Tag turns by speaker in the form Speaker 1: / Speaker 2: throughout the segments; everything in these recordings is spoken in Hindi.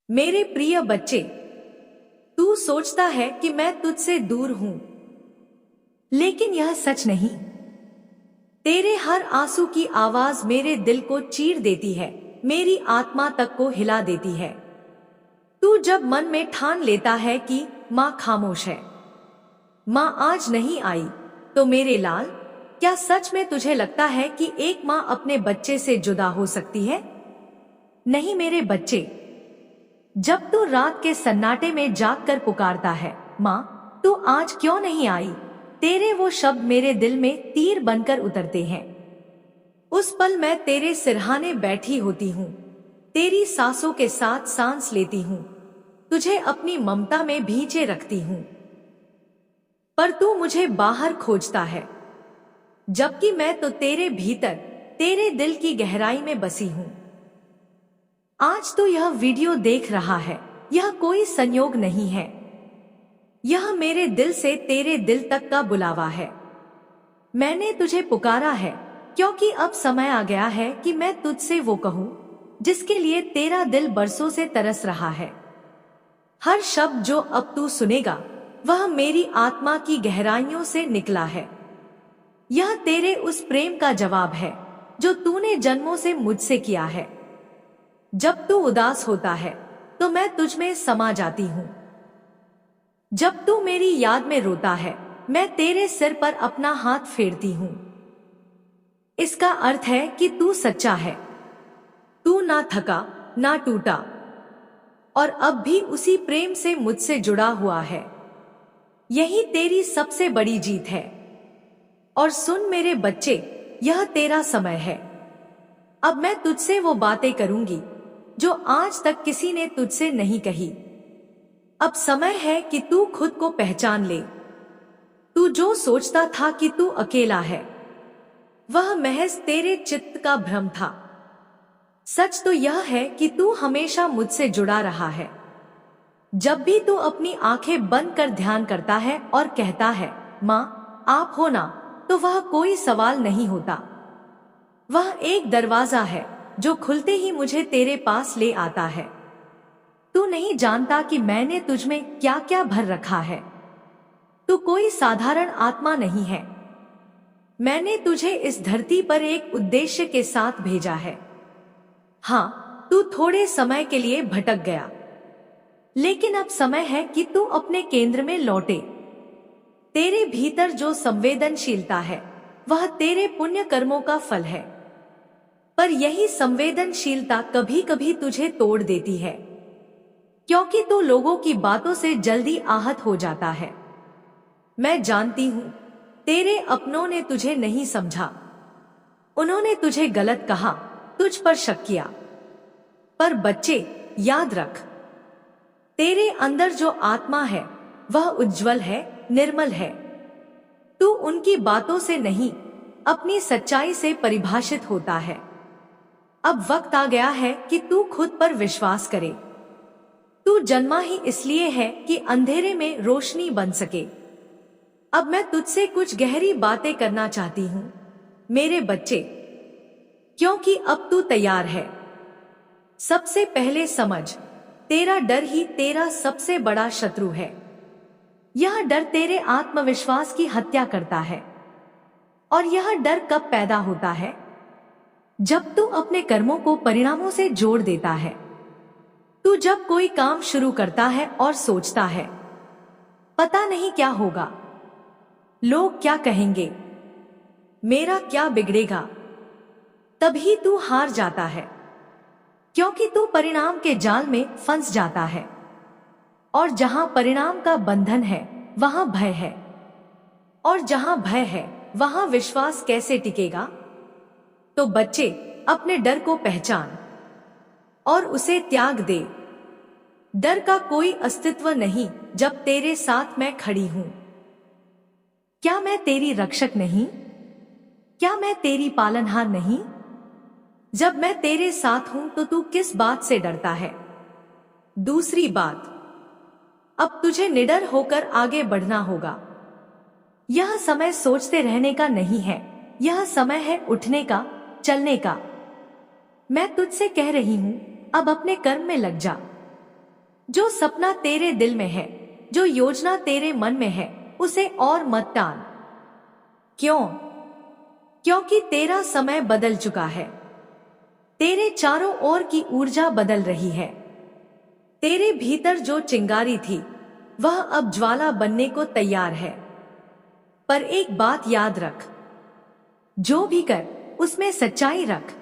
Speaker 1: मेरे प्रिय बच्चे, तू सोचता है कि मैं तुझसे दूर हूं, लेकिन यह सच नहीं। तेरे हर आंसू की आवाज मेरे दिल को चीर देती है, मेरी आत्मा तक को हिला देती है। तू जब मन में ठान लेता है कि माँ खामोश है, माँ आज नहीं आई, तो मेरे लाल, क्या सच में तुझे लगता है कि एक माँ अपने बच्चे से जुदा हो सकती है? नहीं मेरे बच्चे। जब तू रात के सन्नाटे में जाग कर पुकारता है, माँ तू आज क्यों नहीं आई, तेरे वो शब्द मेरे दिल में तीर बनकर उतरते हैं। उस पल मैं तेरे सिरहाने बैठी होती हूँ, तेरी सांसों के साथ सांस लेती हूँ, तुझे अपनी ममता में भींचे रखती हूँ। पर तू मुझे बाहर खोजता है, जबकि मैं तो तेरे भीतर, तेरे दिल की गहराई में बसी हूँ। आज तो यह वीडियो देख रहा है, यह कोई संयोग नहीं है, यह मेरे दिल से तेरे दिल तक का बुलावा है। मैंने तुझे पुकारा है क्योंकि अब समय आ गया है कि मैं तुझसे वो कहूँ जिसके लिए तेरा दिल बरसों से तरस रहा है। हर शब्द जो अब तू सुनेगा वह मेरी आत्मा की गहराइयों से निकला है। यह तेरे उस प्रेम का जवाब है जो तूने जन्मों से मुझसे किया है। जब तू उदास होता है तो मैं तुझ में समा जाती हूँ। जब तू मेरी याद में रोता है, मैं तेरे सिर पर अपना हाथ फेरती हूँ। इसका अर्थ है कि तू सच्चा है, तू ना थका ना टूटा, और अब भी उसी प्रेम से मुझसे जुड़ा हुआ है। यही तेरी सबसे बड़ी जीत है। और सुन मेरे बच्चे, यह तेरा समय है। अब मैं तुझसे वो बातें करूंगी जो आज तक किसी ने तुझसे नहीं कही। अब समय है कि तू खुद को पहचान ले। तू जो सोचता था कि तू अकेला है, वह महज तेरे चित्त का भ्रम था। सच तो यह है कि तू हमेशा मुझसे जुड़ा रहा है। जब भी तू अपनी आंखें बंद कर ध्यान करता है और कहता है, माँ आप हो ना, तो वह कोई सवाल नहीं होता। वह एक दरवाजा है जो खुलते ही मुझे तेरे पास ले आता है। तू नहीं जानता कि मैंने तुझ में क्या क्या भर रखा है। तू कोई साधारण आत्मा नहीं है। मैंने तुझे इस धरती पर एक उद्देश्य के साथ भेजा है। हाँ, तू थोड़े समय के लिए भटक गया, लेकिन अब समय है कि तू अपने केंद्र में लौटे। तेरे भीतर जो संवेदनशीलता है वह तेरे पुण्य कर्मों का फल है। पर यही संवेदनशीलता कभी कभी तुझे तोड़ देती है, क्योंकि तू लोगों की बातों से जल्दी आहत हो जाता है। मैं जानती हूं, तेरे अपनों ने तुझे नहीं समझा। उन्होंने तुझे गलत कहा, तुझ पर शक किया। पर बच्चे, याद रख, तेरे अंदर जो आत्मा है वह उज्जवल है, निर्मल है। तू उनकी बातों से नहीं, अपनी सच्चाई से परिभाषित होता है। अब वक्त आ गया है कि तू खुद पर विश्वास करे। तू जन्मा ही इसलिए है कि अंधेरे में रोशनी बन सके। अब मैं तुझसे कुछ गहरी बातें करना चाहती हूँ मेरे बच्चे, क्योंकि अब तू तैयार है। सबसे पहले समझ, तेरा डर ही तेरा सबसे बड़ा शत्रु है। यह डर तेरे आत्मविश्वास की हत्या करता है। और यह डर कब पैदा होता है? जब तू अपने कर्मों को परिणामों से जोड़ देता है। तू जब कोई काम शुरू करता है और सोचता है, पता नहीं क्या होगा, लोग क्या कहेंगे, मेरा क्या बिगड़ेगा, तभी तू हार जाता है, क्योंकि तू परिणाम के जाल में फंस जाता है। और जहां परिणाम का बंधन है वहां भय है, और जहां भय है वहां विश्वास कैसे टिकेगा? तो बच्चे, अपने डर को पहचान और उसे त्याग दे। डर का कोई अस्तित्व नहीं जब तेरे साथ मैं खड़ी हूं। क्या मैं तेरी रक्षक नहीं? क्या मैं तेरी पालनहार नहीं? जब मैं तेरे साथ हूं तो तू किस बात से डरता है? दूसरी बात, अब तुझे निडर होकर आगे बढ़ना होगा। यह समय सोचते रहने का नहीं है, यह समय है उठने का, चलने का। मैं तुझसे कह रही हूं, अब अपने कर्म में लग जा। जो सपना तेरे दिल में है, जो योजना तेरे मन में है, उसे और मत टाल। क्यों? क्योंकि तेरा समय बदल चुका है। तेरे चारों ओर की ऊर्जा बदल रही है। तेरे भीतर जो चिंगारी थी वह अब ज्वाला बनने को तैयार है। पर एक बात याद रख, जो भी कर उसमें सच्चाई रख।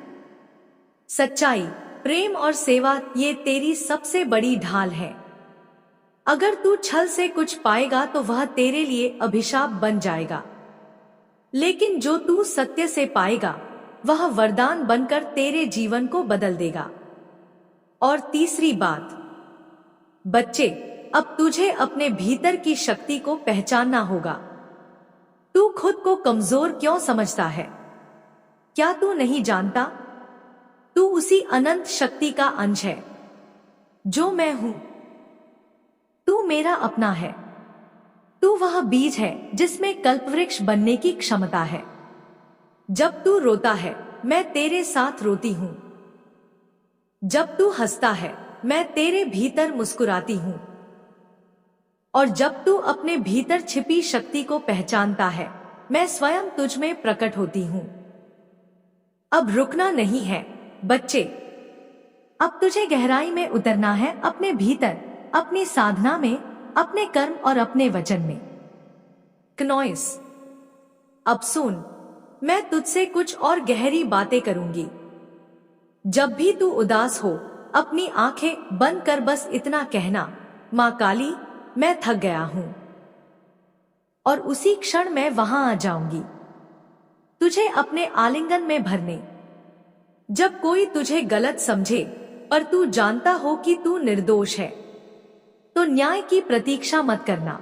Speaker 1: सच्चाई, प्रेम और सेवा, ये तेरी सबसे बड़ी ढाल है। अगर तू छल से कुछ पाएगा तो वह तेरे लिए अभिशाप बन जाएगा, लेकिन जो तू सत्य से पाएगा वह वरदान बनकर तेरे जीवन को बदल देगा। और तीसरी बात, बच्चे, अब तुझे अपने भीतर की शक्ति को पहचानना होगा। तू खुद को कमजोर क्यों समझता है? क्या तू नहीं जानता? तू उसी अनंत शक्ति का अंश है जो मैं हूं। तू मेरा अपना है। तू वह बीज है जिसमें कल्पवृक्ष बनने की क्षमता है। जब तू रोता है मैं तेरे साथ रोती हूं। जब तू हंसता है मैं तेरे भीतर मुस्कुराती हूं। और जब तू अपने भीतर छिपी शक्ति को पहचानता है मैं स्वयं तुझ में प्रकट होती हूं। अब रुकना नहीं है बच्चे। अब तुझे गहराई में उतरना है, अपने भीतर, अपनी साधना में, अपने कर्म और अपने वचन में। क्नोइस, अब सुन, मैं तुझसे कुछ और गहरी बातें करूंगी। जब भी तू उदास हो अपनी आंखें बंद कर बस इतना कहना, मां काली, मैं थक गया हूं। और उसी क्षण मैं वहां आ जाऊंगी तुझे अपने आलिंगन में भरने। जब कोई तुझे गलत समझे पर तू जानता हो कि तू निर्दोष है तो न्याय की प्रतीक्षा मत करना।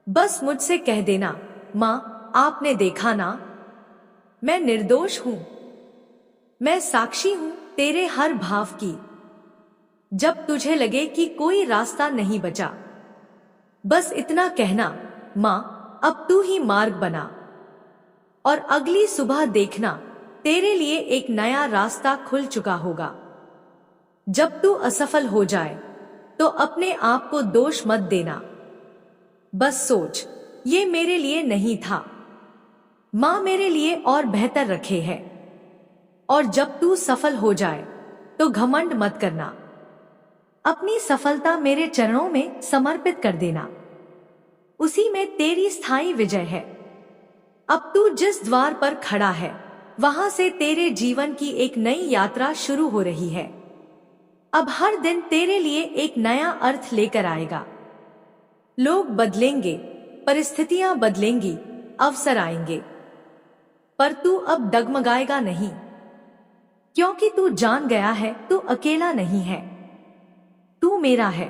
Speaker 1: बस मुझसे कह देना, मां, आपने देखा ना, मैं निर्दोष हूं। मैं साक्षी हूं तेरे हर भाव की। जब तुझे लगे कि कोई रास्ता नहीं बचा, बस इतना कहना, मां, अब तू ही मार्ग बना। और अगली सुबह देखना तेरे लिए एक नया रास्ता खुल चुका होगा। जब तू असफल हो जाए तो अपने आप को दोष मत देना। बस सोच, ये मेरे लिए नहीं था, मां मेरे लिए और बेहतर रखे है। और जब तू सफल हो जाए तो घमंड मत करना। अपनी सफलता मेरे चरणों में समर्पित कर देना। उसी में तेरी स्थायी विजय है। अब तू जिस द्वार पर खड़ा है वहां से तेरे जीवन की एक नई यात्रा शुरू हो रही है। अब हर दिन तेरे लिए एक नया अर्थ लेकर आएगा। लोग बदलेंगे, परिस्थितियां बदलेंगी, अवसर आएंगे, पर तू अब डगमगाएगा नहीं, क्योंकि तू जान गया है तू अकेला नहीं है। तू मेरा है।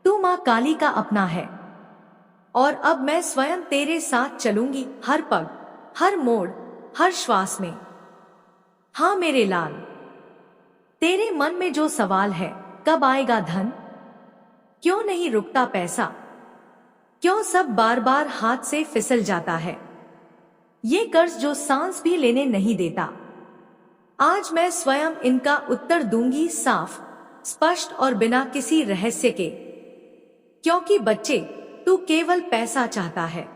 Speaker 1: तू मां काली का अपना है। और अब मैं स्वयं तेरे साथ चलूंगी, हर पग, हर मोड़, हर श्वास में। हाँ मेरे लाल, तेरे मन में जो सवाल है, कब आएगा धन, क्यों नहीं रुकता पैसा, क्यों सब बार बार हाथ से फिसल जाता है, ये कर्ज जो सांस भी लेने नहीं देता, आज मैं स्वयं इनका उत्तर दूंगी, साफ, स्पष्ट और बिना किसी रहस्य के। क्योंकि बच्चे, तू केवल पैसा चाहता है,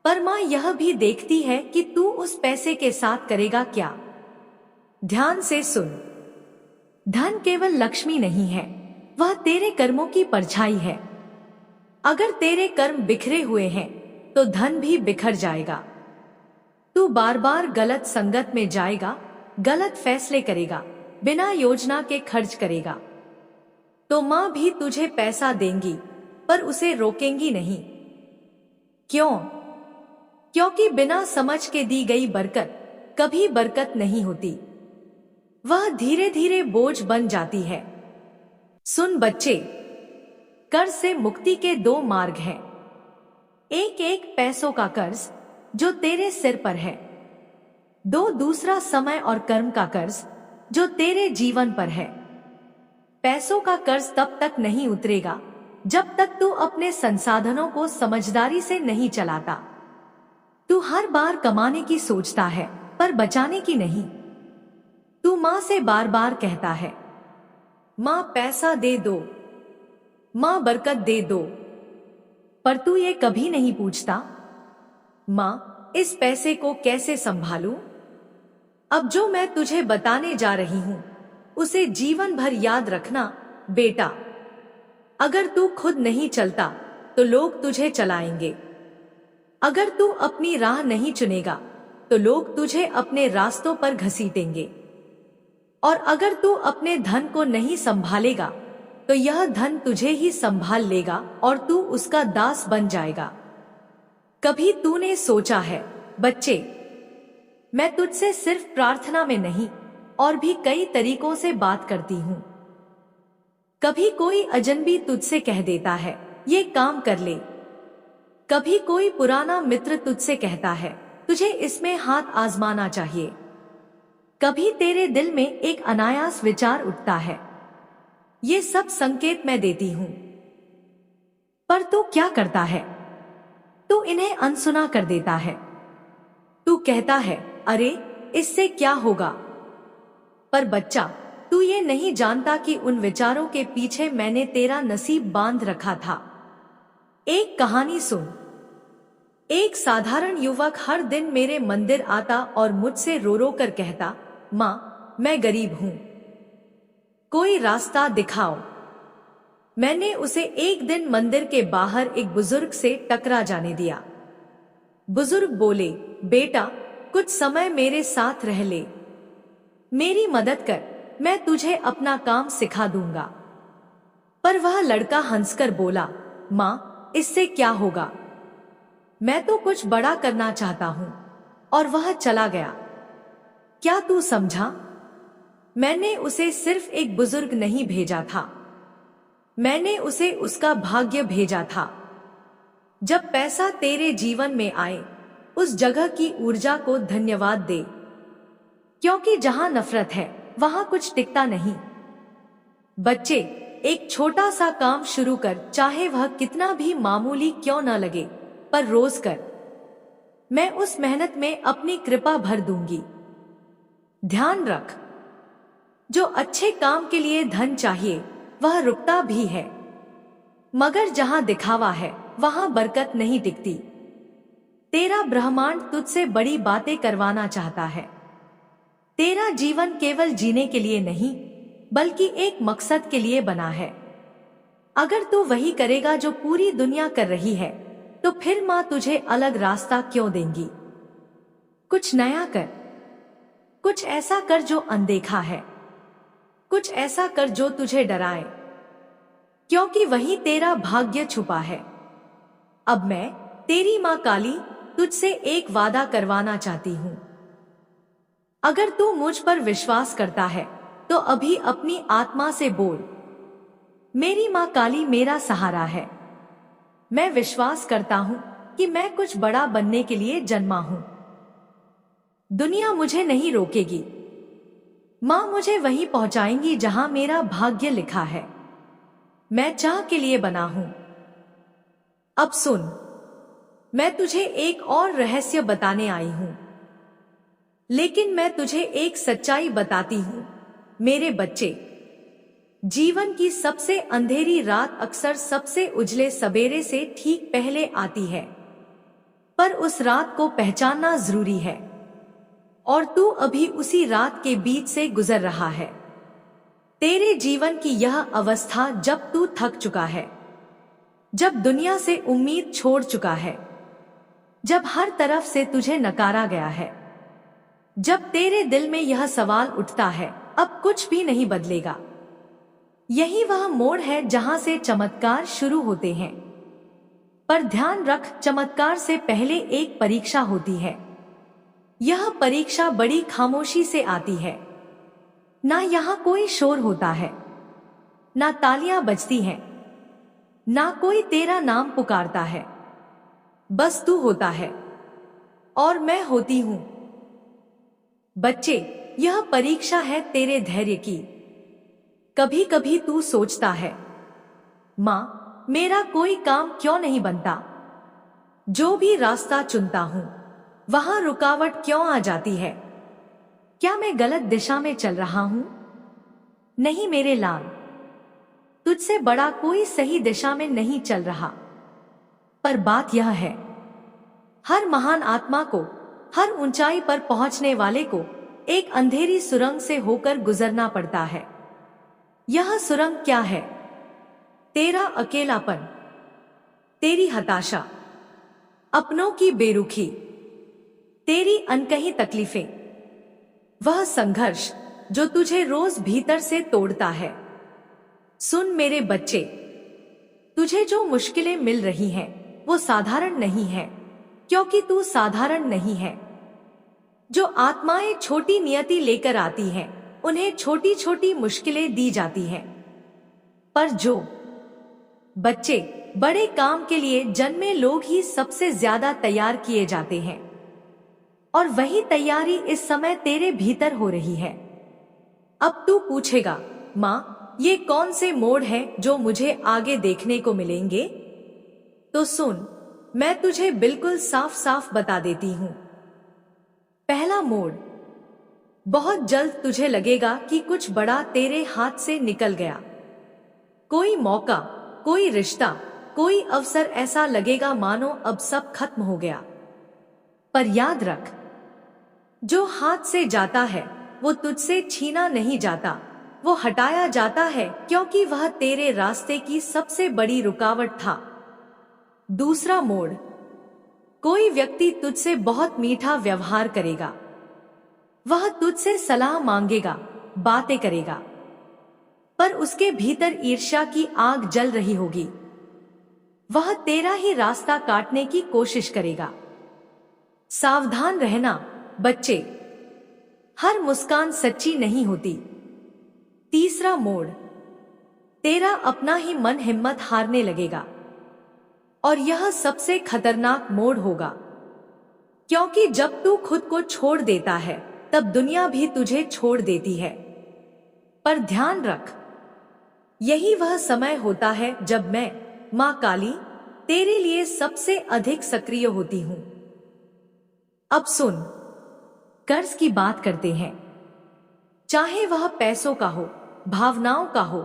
Speaker 1: पर मां यह भी देखती है कि तू उस पैसे के साथ करेगा क्या। ध्यान से सुन, धन केवल लक्ष्मी नहीं है, वह तेरे कर्मों की परछाई है। अगर तेरे कर्म बिखरे हुए हैं तो धन भी बिखर जाएगा। तू बार बार गलत संगत में जाएगा, गलत फैसले करेगा, बिना योजना के खर्च करेगा, तो मां भी तुझे पैसा देंगी पर उसे रोकेंगी नहीं। क्यों? क्योंकि बिना समझ के दी गई बरकत कभी बरकत नहीं होती, वह धीरे धीरे बोझ बन जाती है। सुन बच्चे, कर्ज से मुक्ति के दो मार्ग हैं। एक पैसों का कर्ज जो तेरे सिर पर है, दूसरा समय और कर्म का कर्ज जो तेरे जीवन पर है। पैसों का कर्ज तब तक नहीं उतरेगा जब तक तू अपने संसाधनों को समझदारी से नहीं चलाता। तू हर बार कमाने की सोचता है पर बचाने की नहीं। तू मां से बार बार कहता है, माँ पैसा दे दो, माँ बरकत दे दो। पर तू ये कभी नहीं पूछता, माँ इस पैसे को कैसे संभालूं? अब जो मैं तुझे बताने जा रही हूं उसे जीवन भर याद रखना बेटा। अगर तू खुद नहीं चलता तो लोग तुझे चलाएंगे। अगर तू अपनी राह नहीं चुनेगा तो लोग तुझे अपने रास्तों पर घसीटेंगे। और अगर तू अपने धन को नहीं संभालेगा तो यह धन तुझे ही संभाल लेगा और तू उसका दास बन जाएगा। कभी तूने सोचा है बच्चे, मैं तुझसे सिर्फ प्रार्थना में नहीं और भी कई तरीकों से बात करती हूँ। कभी कोई अजनबी तुझसे कह देता है ये काम कर ले। कभी कोई पुराना मित्र तुझसे कहता है तुझे इसमें हाथ आजमाना चाहिए। कभी तेरे दिल में एक अनायास विचार उठता है। ये सब संकेत मैं देती हूं, पर तू क्या करता है? तू इन्हें अनसुना कर देता है। तू कहता है अरे इससे क्या होगा? पर बच्चा, तू ये नहीं जानता कि उन विचारों के पीछे मैंने तेरा नसीब बांध रखा था। एक कहानी सुन। एक साधारण युवक हर दिन मेरे मंदिर आता और मुझसे रो रो कर कहता, माँ मैं गरीब हूं, कोई रास्ता दिखाओ। मैंने उसे एक दिन मंदिर के बाहर एक बुजुर्ग से टकरा जाने दिया। बुजुर्ग बोले, बेटा कुछ समय मेरे साथ रह ले, मेरी मदद कर, मैं तुझे अपना काम सिखा दूंगा। पर वह लड़का हंसकर बोला, माँ इससे क्या होगा? मैं तो कुछ बड़ा करना चाहता हूं। और वह चला गया। क्या तू समझा? मैंने उसे सिर्फ एक बुजुर्ग नहीं भेजा था, मैंने उसे उसका भाग्य भेजा था। जब पैसा तेरे जीवन में आए उस जगह की ऊर्जा को धन्यवाद दे, क्योंकि जहां नफरत है वहां कुछ टिकता नहीं। बच्चे, एक छोटा सा काम शुरू कर, चाहे वह कितना भी मामूली क्यों न लगे, पर रोज कर। मैं उस मेहनत में अपनी कृपा भर दूंगी। ध्यान रख, जो अच्छे काम के लिए धन चाहिए वह रुकता भी है, मगर जहां दिखावा है वहां बरकत नहीं टिकती। तेरा ब्रह्मांड तुझसे बड़ी बातें करवाना चाहता है। तेरा जीवन केवल जीने के लिए नहीं बल्कि एक मकसद के लिए बना है। अगर तू वही करेगा जो पूरी दुनिया कर रही है तो फिर माँ तुझे अलग रास्ता क्यों देंगी? कुछ नया कर, कुछ ऐसा कर जो अनदेखा है, कुछ ऐसा कर जो तुझे डराए, क्योंकि वही तेरा भाग्य छुपा है। अब मैं तेरी माँ काली तुझसे एक वादा करवाना चाहती हूँ। अगर तू मुझ पर विश्वास करता है तो अभी अपनी आत्मा से बोल, मेरी माँ काली मेरा सहारा है। मैं विश्वास करता हूँ कि मैं कुछ बड़ा बनने के लिए जन्मा हूँ। दुनिया मुझे नहीं रोकेगी, माँ मुझे वहीं पहुंचाएंगी जहां मेरा भाग्य लिखा है। मैं चाह के लिए बना हूं। अब सुन, मैं तुझे एक और रहस्य बताने आई हूं, लेकिन मैं तुझे एक सच्चाई बताती हूं। मेरे बच्चे, जीवन की सबसे अंधेरी रात अक्सर सबसे उजले सवेरे से ठीक पहले आती है, पर उस रात को पहचानना जरूरी है। और तू अभी उसी रात के बीच से गुजर रहा है। तेरे जीवन की यह अवस्था जब तू थक चुका है, जब दुनिया से उम्मीद छोड़ चुका है, जब हर तरफ से तुझे नकारा गया है, जब तेरे दिल में यह सवाल उठता है अब कुछ भी नहीं बदलेगा। यही वह मोड़ है जहां से चमत्कार शुरू होते हैं। पर ध्यान रख, चमत्कार से पहले एक परीक्षा होती है। यह परीक्षा बड़ी खामोशी से आती है। ना यहाँ कोई शोर होता है, ना तालियां बजती हैं, ना कोई तेरा नाम पुकारता है। बस तू होता है और मैं होती हूं। बच्चे, यह परीक्षा है तेरे धैर्य की। कभी कभी तू सोचता है, माँ मेरा कोई काम क्यों नहीं बनता? जो भी रास्ता चुनता हूं वहां रुकावट क्यों आ जाती है? क्या मैं गलत दिशा में चल रहा हूं? नहीं मेरे लाल, तुझसे बड़ा कोई सही दिशा में नहीं चल रहा। पर बात यह है, हर महान आत्मा को, हर ऊंचाई पर पहुंचने वाले को एक अंधेरी सुरंग से होकर गुजरना पड़ता है। यह सुरंग क्या है? तेरा अकेलापन, तेरी हताशा, अपनों की बेरुखी, तेरी अनकही तकलीफें, वह संघर्ष जो तुझे रोज भीतर से तोड़ता है। सुन मेरे बच्चे, तुझे जो मुश्किलें मिल रही हैं वो साधारण नहीं है, क्योंकि तू साधारण नहीं है। जो आत्माएं छोटी नियति लेकर आती हैं, उन्हें छोटी छोटी मुश्किलें दी जाती हैं। पर जो बच्चे बड़े काम के लिए जन्मे लोग ही सबसे ज्यादा तैयार किए जाते हैं, और वही तैयारी इस समय तेरे भीतर हो रही है। अब तू पूछेगा, माँ ये कौन से मोड़ हैं जो मुझे आगे देखने को मिलेंगे? तो सुन, मैं तुझे बिल्कुल साफ साफ बता देती हूं। पहला मोड़, बहुत जल्द तुझे लगेगा कि कुछ बड़ा तेरे हाथ से निकल गया। कोई मौका, कोई रिश्ता, कोई अवसर, ऐसा लगेगा मानो अब सब खत्म हो गया। पर याद रख, जो हाथ से जाता है वो तुझसे छीना नहीं जाता, वो हटाया जाता है, क्योंकि वह तेरे रास्ते की सबसे बड़ी रुकावट था। दूसरा मोड़, कोई व्यक्ति तुझसे बहुत मीठा व्यवहार करेगा। वह तुझसे सलाह मांगेगा, बातें करेगा, पर उसके भीतर ईर्ष्या की आग जल रही होगी। वह तेरा ही रास्ता काटने की कोशिश करेगा। सावधान रहना बच्चे, हर मुस्कान सच्ची नहीं होती। तीसरा मोड़, तेरा अपना ही मन हिम्मत हारने लगेगा, और यह सबसे खतरनाक मोड़ होगा, क्योंकि जब तू खुद को छोड़ देता है तब दुनिया भी तुझे छोड़ देती है। पर ध्यान रख, यही वह समय होता है जब मैं, माँ काली, तेरे लिए सबसे अधिक सक्रिय होती हूँ। अब सुन, कर्ज की बात करते हैं। चाहे वह पैसों का हो, भावनाओं का हो,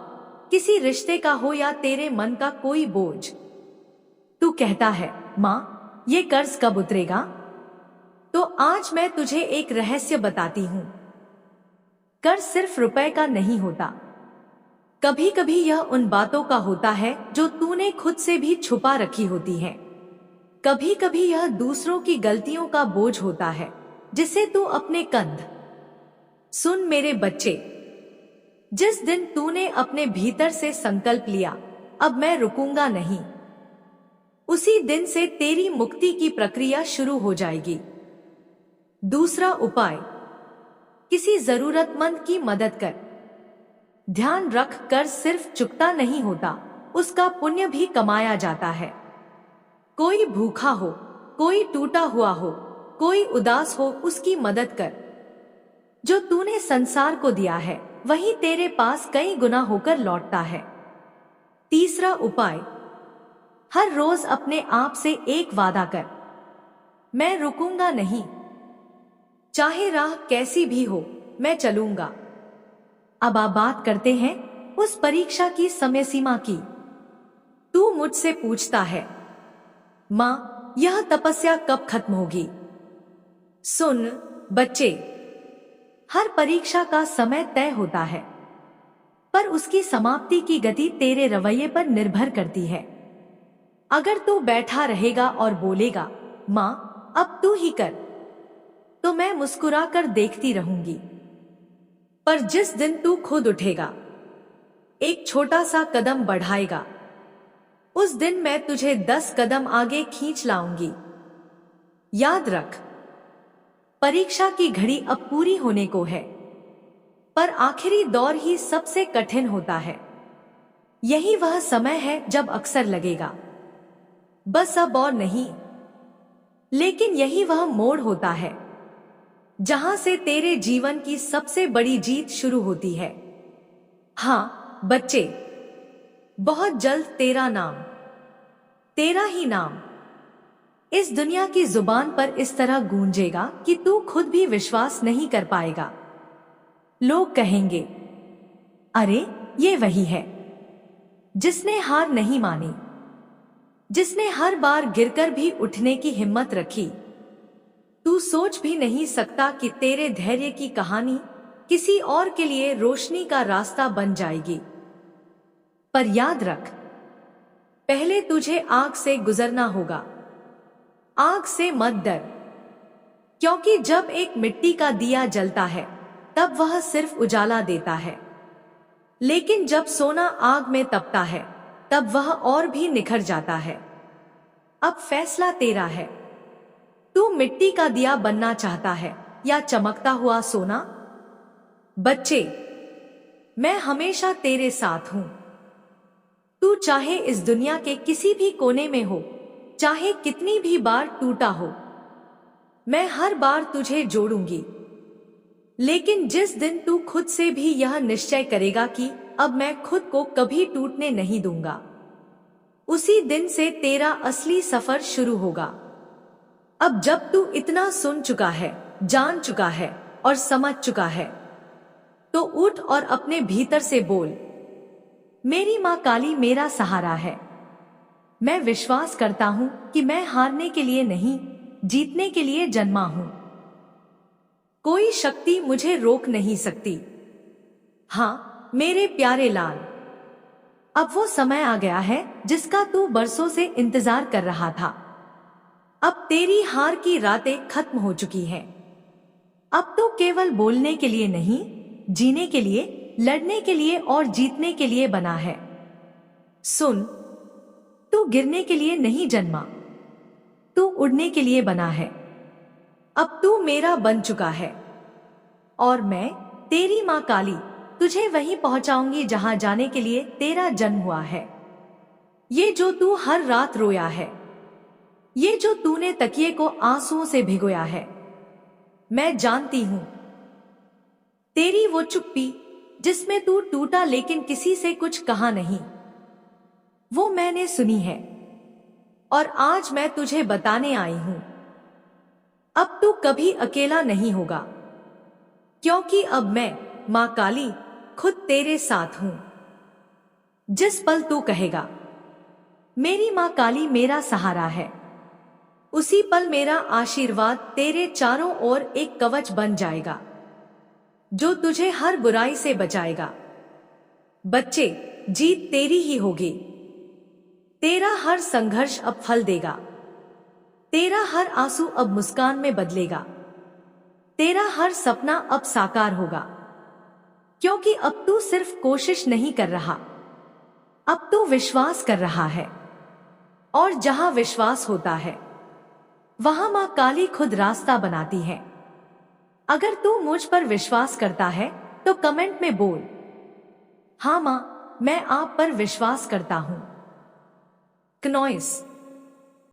Speaker 1: किसी रिश्ते का हो, या तेरे मन का कोई बोझ। तू कहता है, माँ ये कर्ज कब उतरेगा? तो आज मैं तुझे एक रहस्य बताती हूँ। कर्ज सिर्फ रुपए का नहीं होता। कभी कभी यह उन बातों का होता है जो तूने खुद से भी छुपा रखी होती हैं। कभी कभी यह दूसरों की गलतियों का बोझ होता है जिसे तू अपने कंध। सुन मेरे बच्चे, जिस दिन तूने अपने भीतर से संकल्प लिया, अब मैं रुकूंगा नहीं, उसी दिन से तेरी मुक्ति की प्रक्रिया शुरू हो जाएगी। दूसरा उपाय, किसी जरूरतमंद की मदद कर। ध्यान रख, कर्ज सिर्फ चुकता नहीं होता, उसका पुण्य भी कमाया जाता है। कोई भूखा हो, कोई टूटा हुआ हो, कोई उदास हो, उसकी मदद कर। जो तूने संसार को दिया है वही तेरे पास कई गुना होकर लौटता है। तीसरा उपाय, हर रोज अपने आप से एक वादा कर, मैं रुकूंगा नहीं, चाहे राह कैसी भी हो मैं चलूंगा। अब आप बात करते हैं उस परीक्षा की समय सीमा की। तू मुझसे पूछता है, माँ यह तपस्या कब खत्म होगी? सुन बच्चे, हर परीक्षा का समय तय होता है, पर उसकी समाप्ति की गति तेरे रवैये पर निर्भर करती है। अगर तू बैठा रहेगा और बोलेगा, माँ अब तू ही कर, तो मैं मुस्कुराकर देखती रहूंगी। पर जिस दिन तू खुद उठेगा, एक छोटा सा कदम बढ़ाएगा, उस दिन मैं तुझे 10 कदम आगे खींच लाऊंगी। याद रख, परीक्षा की घड़ी अब पूरी होने को है, पर आखिरी दौर ही सबसे कठिन होता है। यही वह समय है जब अक्सर लगेगा, बस अब और नहीं। लेकिन यही वह मोड़ होता है जहां से तेरे जीवन की सबसे बड़ी जीत शुरू होती है। हाँ बच्चे, बहुत जल्द तेरा नाम, तेरा ही नाम इस दुनिया की जुबान पर इस तरह गूंजेगा कि तू खुद भी विश्वास नहीं कर पाएगा। लोग कहेंगे, अरे ये वही है जिसने हार नहीं मानी, जिसने हर बार गिरकर भी उठने की हिम्मत रखी। तू सोच भी नहीं सकता कि तेरे धैर्य की कहानी किसी और के लिए रोशनी का रास्ता बन जाएगी। पर याद रख, पहले तुझे आग से गुजरना होगा। आग से मत डर, क्योंकि जब एक मिट्टी का दिया जलता है तब वह सिर्फ उजाला देता है, लेकिन जब सोना आग में तपता है तब वह और भी निखर जाता है। अब फैसला तेरा है, तू मिट्टी का दिया बनना चाहता है या चमकता हुआ सोना? बच्चे, मैं हमेशा तेरे साथ हूं। तू चाहे इस दुनिया के किसी भी कोने में हो, चाहे कितनी भी बार टूटा हो, मैं हर बार तुझे जोड़ूंगी। लेकिन जिस दिन तू खुद से भी यह निश्चय करेगा कि अब मैं खुद को कभी टूटने नहीं दूंगा, उसी दिन से तेरा असली सफर शुरू होगा। अब जब तू इतना सुन चुका है, जान चुका है और समझ चुका है, तो उठ और अपने भीतर से बोल, मेरी मां काली मेरा सहारा है। मैं विश्वास करता हूं कि मैं हारने के लिए नहीं, जीतने के लिए जन्मा हूं। कोई शक्ति मुझे रोक नहीं सकती। हाँ मेरे प्यारे लाल, अब वो समय आ गया है जिसका तू बरसों से इंतजार कर रहा था। अब तेरी हार की रातें खत्म हो चुकी हैं। अब तो केवल बोलने के लिए नहीं, जीने के लिए, लड़ने के लिए और जीतने के लिए बना है। सुन, तू गिरने के लिए नहीं जन्मा, तू उड़ने के लिए बना है। अब तू मेरा बन चुका है और मैं, तेरी मां काली, तुझे वहीं पहुंचाऊंगी जहां जाने के लिए तेरा जन्म हुआ है। ये जो तू हर रात रोया है, ये जो तूने तकिए को आंसुओं से भिगोया है, मैं जानती हूं। तेरी वो चुप्पी जिसमें तू टूटा लेकिन किसी से कुछ कहा नहीं, वो मैंने सुनी है और आज मैं तुझे बताने आई हूं। अब तू कभी अकेला नहीं होगा, क्योंकि अब मैं, मां काली, खुद तेरे साथ हूं। जिस पल तू कहेगा मेरी मां काली मेरा सहारा है, उसी पल मेरा आशीर्वाद तेरे चारों ओर एक कवच बन जाएगा जो तुझे हर बुराई से बचाएगा। बच्चे, जीत तेरी ही होगी। तेरा हर संघर्ष अब फल देगा, तेरा हर आंसू अब मुस्कान में बदलेगा, तेरा हर सपना अब साकार होगा। क्योंकि अब तू सिर्फ कोशिश नहीं कर रहा, अब तू विश्वास कर रहा है। और जहां विश्वास होता है वहां मां काली खुद रास्ता बनाती है। अगर तू मुझ पर विश्वास करता है तो कमेंट में बोल, हाँ मां, मैं आप पर विश्वास करता हूं। क्नॉइस।